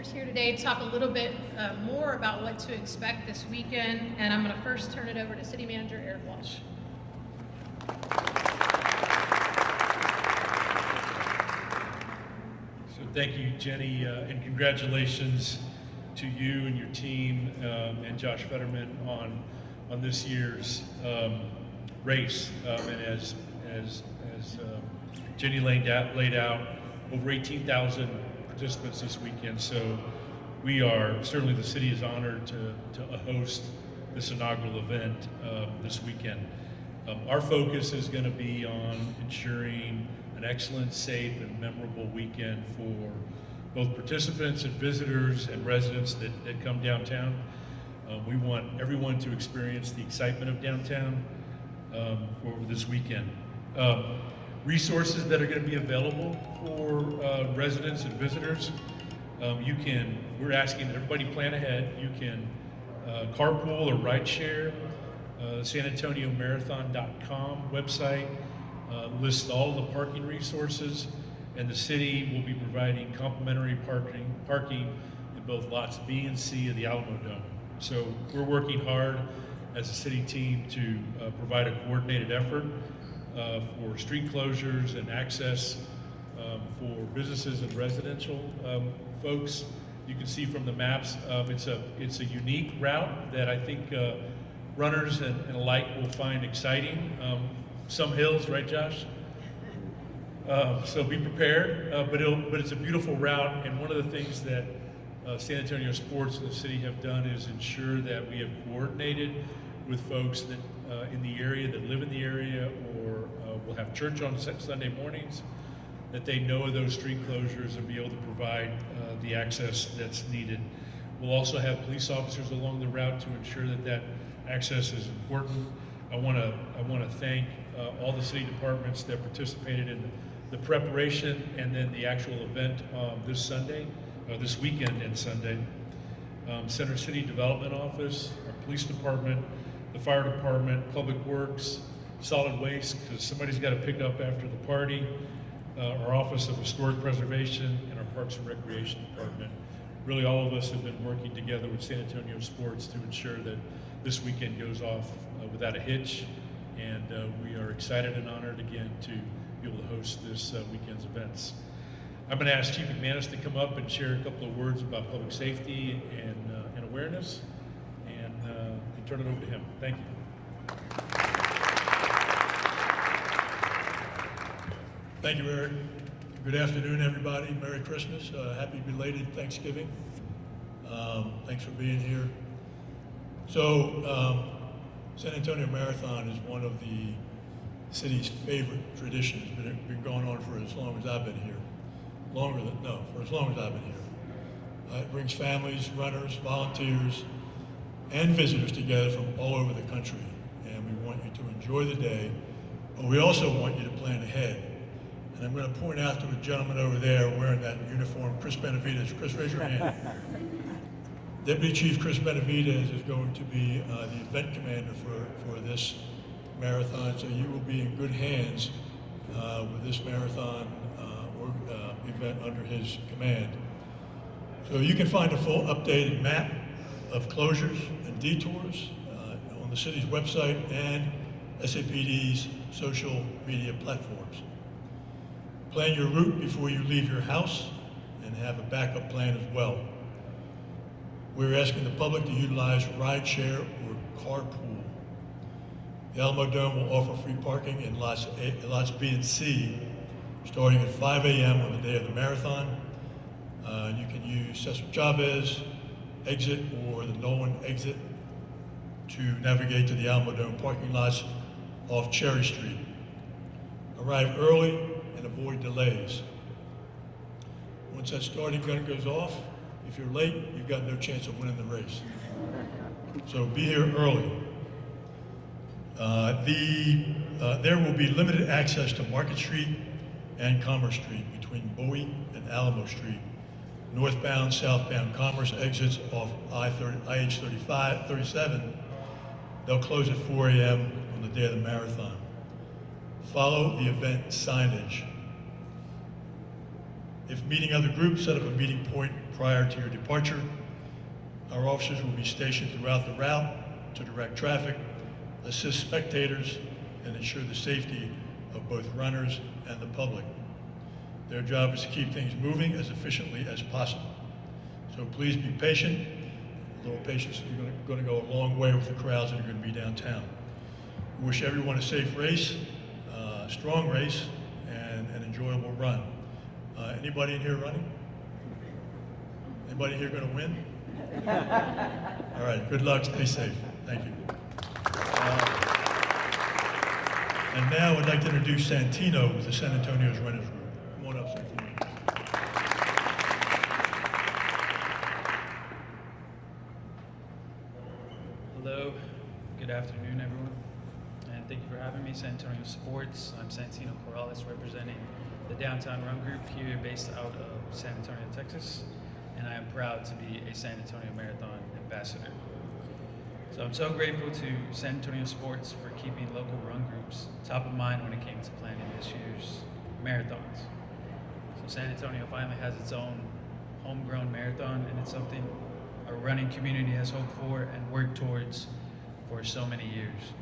speakers here today to talk a little bit more about what to expect this weekend. And I'm going to first turn it over to City Manager Eric Walsh. So thank you, Jenny, and congratulations to you and your team and Josh Fetterman on this year's race. And as Jenny laid out, over 18,000 participants this weekend. So we are, certainly the city is honored to host this inaugural event this weekend. Our focus is going to be on ensuring an excellent, safe, and memorable weekend for both participants and visitors and residents that come downtown. We want everyone to experience the excitement of downtown for this weekend. Resources that are going to be available for residents and visitors. We're asking that everybody plan ahead. You can carpool or ride share. SanAntonioMarathon.com website lists all the parking resources, and the city will be providing complimentary parking in both lots B and C of the Alamo Dome. So we're working hard as a city team to provide a coordinated effort for street closures and access for businesses and residential folks. You can see from the maps, it's a unique route that I think runners and alike will find exciting. Some hills, right, Josh? So be prepared, but it's a beautiful route, and one of the things that San Antonio Sports and the city have done is ensure that we have coordinated with folks that in the area, that live in the area, or will have church on Sunday mornings, that they know of those street closures and be able to provide the access that's needed. We'll also have police officers along the route to ensure that access is important. I want to thank all the city departments that participated in the preparation and then the actual event this weekend and Sunday. Center City Development Office, our police department, the fire department, public works, solid waste, because somebody's got to pick up after the party, our Office of Historic Preservation, and our Parks and Recreation Department. Really, all of us have been working together with San Antonio Sports to ensure that this weekend goes off without a hitch, and we are excited and honored again to be able to host this weekend's events. I'm going to ask Chief McManus to come up and share a couple of words about public safety and awareness, and turn it over to him. Thank you. Thank you, Eric. Good afternoon, everybody. Merry Christmas. Happy belated Thanksgiving. Thanks for being here. So, San Antonio Marathon is one of the city's favorite traditions. It's been going on for as long as I've been here. For as long as I've been here. It brings families, runners, volunteers, and visitors together from all over the country. And we want you to enjoy the day, but we also want you to plan ahead. And I'm going to point out to a gentleman over there wearing that uniform, Chris Benavidez. Chris, raise your hand. Deputy Chief Chris Benavidez is going to be the event commander for this marathon, so you will be in good hands with this marathon event under his command. So you can find a full updated map of closures and detours on the city's website and SAPD's social media platforms. Plan your route before you leave your house and have a backup plan as well. We're asking the public to utilize rideshare or carpool. The Alamo Dome will offer free parking in lots B and C starting at 5 a.m. on the day of the marathon. You can use Cesar Chavez exit or the Nolan exit to navigate to the Alamo Dome parking lots off Cherry Street. Arrive early and avoid delays. Once that starting gun goes off, if you're late, you've got no chance of winning the race. So be here early. There will be limited access to Market Street and Commerce Street between Bowie and Alamo Street. Northbound, southbound Commerce exits off IH-37. They'll close at 4 a.m. on the day of the marathon. Follow the event signage. If meeting other groups, set up a meeting point prior to your departure. Our officers will be stationed throughout the route to direct traffic, assist spectators, and ensure the safety of both runners and the public. Their job is to keep things moving as efficiently as possible. So please be patient. A little patience is going to go a long way with the crowds that are going to be downtown. We wish everyone a safe race, strong race, and an enjoyable run. Anybody in here running? Anybody here going to win? All right, good luck, stay safe. Thank you. And now I'd like to introduce Santino with the San Antonio's Runners Group. Come on up, Santino. Hello, good afternoon, everyone, and thank you for having me, San Antonio Sports. I'm Santino Corrales, representing the Downtown Run Group here, based out of San Antonio, Texas, and I am proud to be a San Antonio Marathon ambassador. So I'm so grateful to San Antonio Sports for keeping local run groups top of mind when it came to planning this year's marathons. So San Antonio finally has its own homegrown marathon, and it's something our running community has hoped for and worked towards for so many years.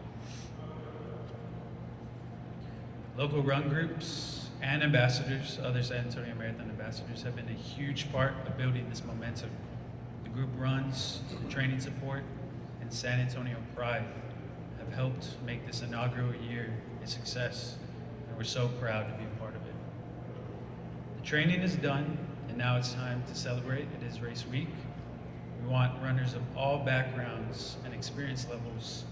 Local run groups and ambassadors, other San Antonio Marathon ambassadors, have been a huge part of building this momentum. The group runs, the training support, and San Antonio pride have helped make this inaugural year a success, and we're so proud to be a part of it. The training is done, and now it's time to celebrate. It is race week. We want runners of all backgrounds and experience levels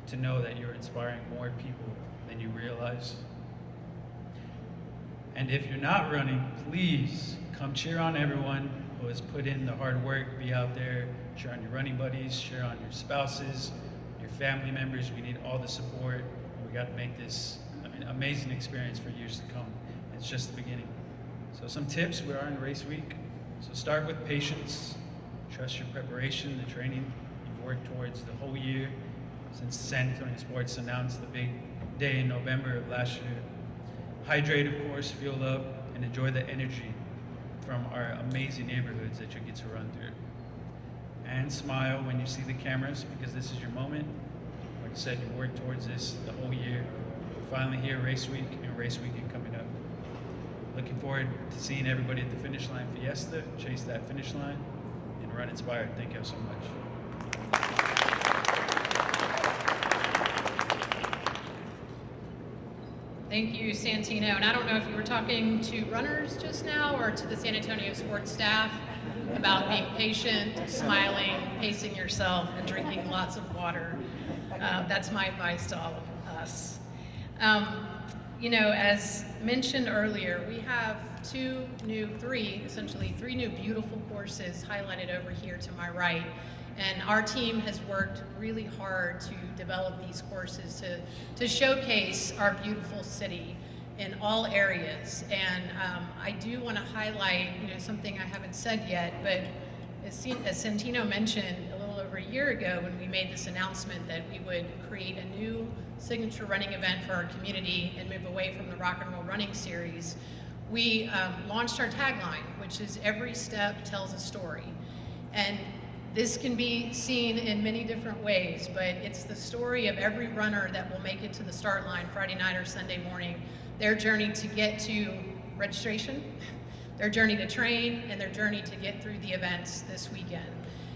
to know that you're inspiring more people than you realize. And if you're not running, please come cheer on everyone who has put in the hard work. Be out there, cheer on your running buddies, cheer on your spouses, your family members. We need all the support, and we got to make this amazing experience for years to come. It's just the beginning. So some tips: we are in race week, so start with patience. Trust your preparation, the training you've worked towards the whole year since San Antonio Sports announced the big day in November of last year. Hydrate, of course, fuel up, and enjoy the energy from our amazing neighborhoods that you get to run through. And smile when you see the cameras, because this is your moment. Like I said, you worked towards this the whole year. We're finally here, race week, and race weekend coming up. Looking forward to seeing everybody at the Finish Line Fiesta. Chase that finish line and run inspired. Thank you so much. Thank you, Santino. And I don't know if you were talking to runners just now or to the San Antonio sports staff about being patient, smiling, pacing yourself, and drinking lots of water. That's my advice to all of us. You know, as mentioned earlier, we have essentially three new beautiful courses highlighted over here to my right. And our team has worked really hard to develop these courses to showcase our beautiful city in all areas. And I do want to highlight, something I haven't said yet, but as Santino mentioned a little over a year ago when we made this announcement that we would create a new signature running event for our community and move away from the Rock and Roll Running Series, we launched our tagline, which is "Every step tells a story." And this can be seen in many different ways, but it's the story of every runner that will make it to the start line Friday night or Sunday morning, their journey to get to registration, their journey to train, and their journey to get through the events this weekend.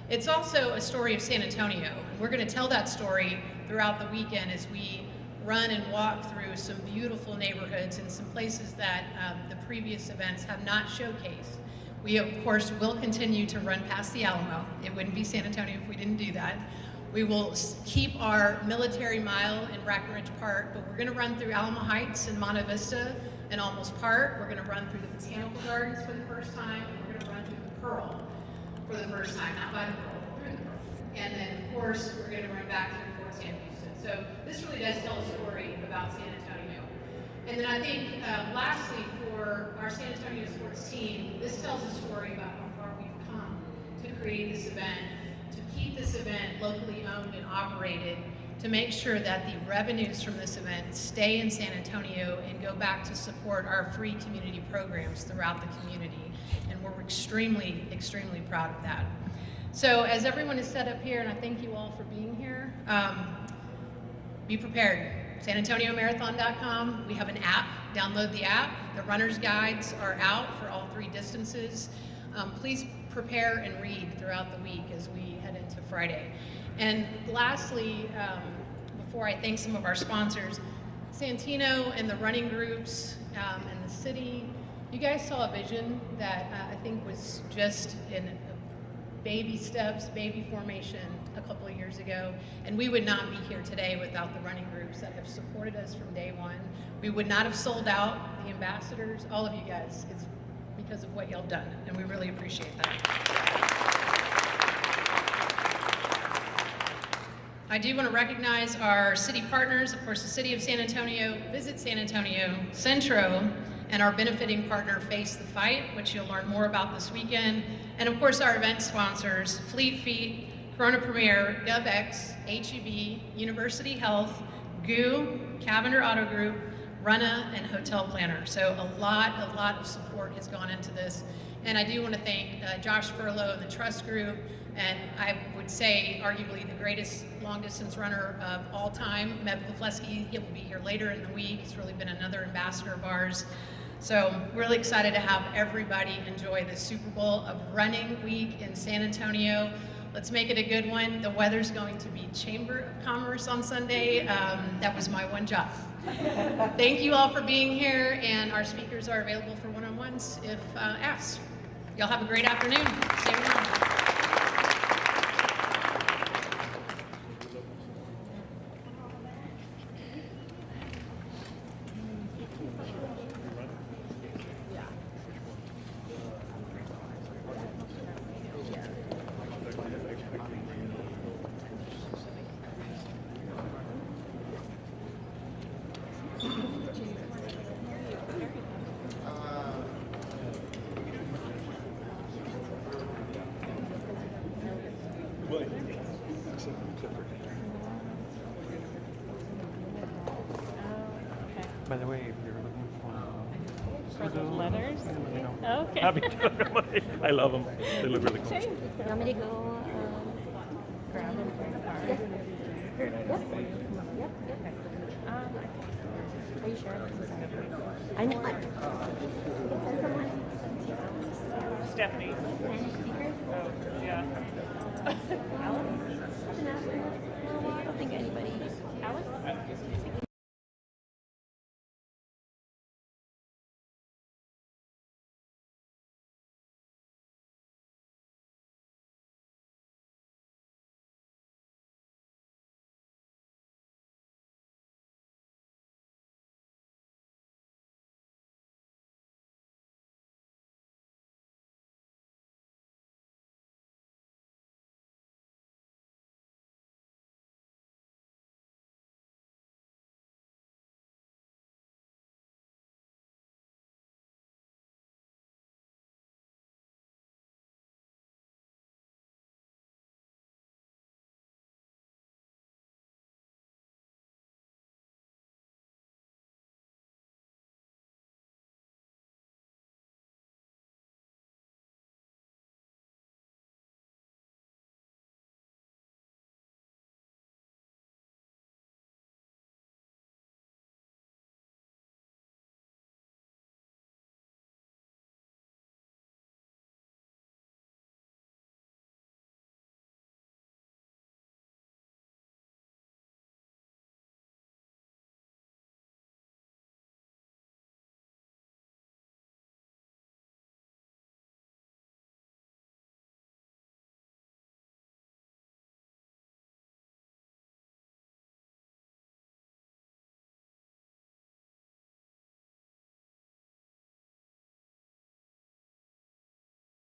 It's also a story of San Antonio, and we're going to tell that story throughout the weekend as we run and walk through some beautiful neighborhoods and some places that the previous events have not showcased. We, of course, will continue to run past the Alamo. It wouldn't be San Antonio if we didn't do that. We will keep our military mile in Brackenridge Park, but we're going to run through Alamo Heights and Monte Vista and Almost Park. We're going to run through the Botanical Gardens for the first time, and we're going to run through the Pearl for the first time, not by the Pearl, through the Pearl. And then, of course, we're going to run back through Fort Sam Houston. So this really does tell a story about San Antonio. And then I think, lastly, for our San Antonio sports team, this tells a story about how far we've come to create this event, to keep this event locally owned and operated, to make sure that the revenues from this event stay in San Antonio and go back to support our free community programs throughout the community. And we're extremely, extremely proud of that. So as everyone is set up here, and I thank you all for being here, be prepared. SanAntonioMarathon.com. We have an app. Download the app. The runner's guides are out for all 3 distances. Please prepare and read throughout the week as we head into Friday. And lastly, before I thank some of our sponsors, Santino and the running groups and the city, you guys saw a vision that I think was just in baby steps, baby formation a couple of years ago, and we would not be here today without the running groups that have supported us from day one. We would not have sold out, the ambassadors, all of you guys. It's because of what y'all done, and we really appreciate that. I do want to recognize our city partners, of course, the City of San Antonio, Visit San Antonio, Centro, and our benefiting partner, Face the Fight, which you'll learn more about this weekend. And of course, our event sponsors, Fleet Feet, Corona Premier, GovX, HEB, University Health, GU, Cavender Auto Group, Runna, and Hotel Planner. So a lot of support has gone into this. And I do want to thank Josh Furlow and the Trust Group, and I would say arguably the greatest long-distance runner of all time, Meb Kufleski. He will be here later in the week. He's really been another ambassador of ours. So really excited to have everybody enjoy the Super Bowl of Running Week in San Antonio. Let's make it a good one. The weather's going to be Chamber of Commerce on Sunday. That was my one job. Thank you all for being here, and our speakers are available for one-on-ones if asked. Y'all have a great afternoon. Stay around. By the way, if you're looking For the letters? let me know. Okay. Happy to. I love them. They look really cool. You want me to go grab them from the car? Yep. Are you sure? I know. Stephanie.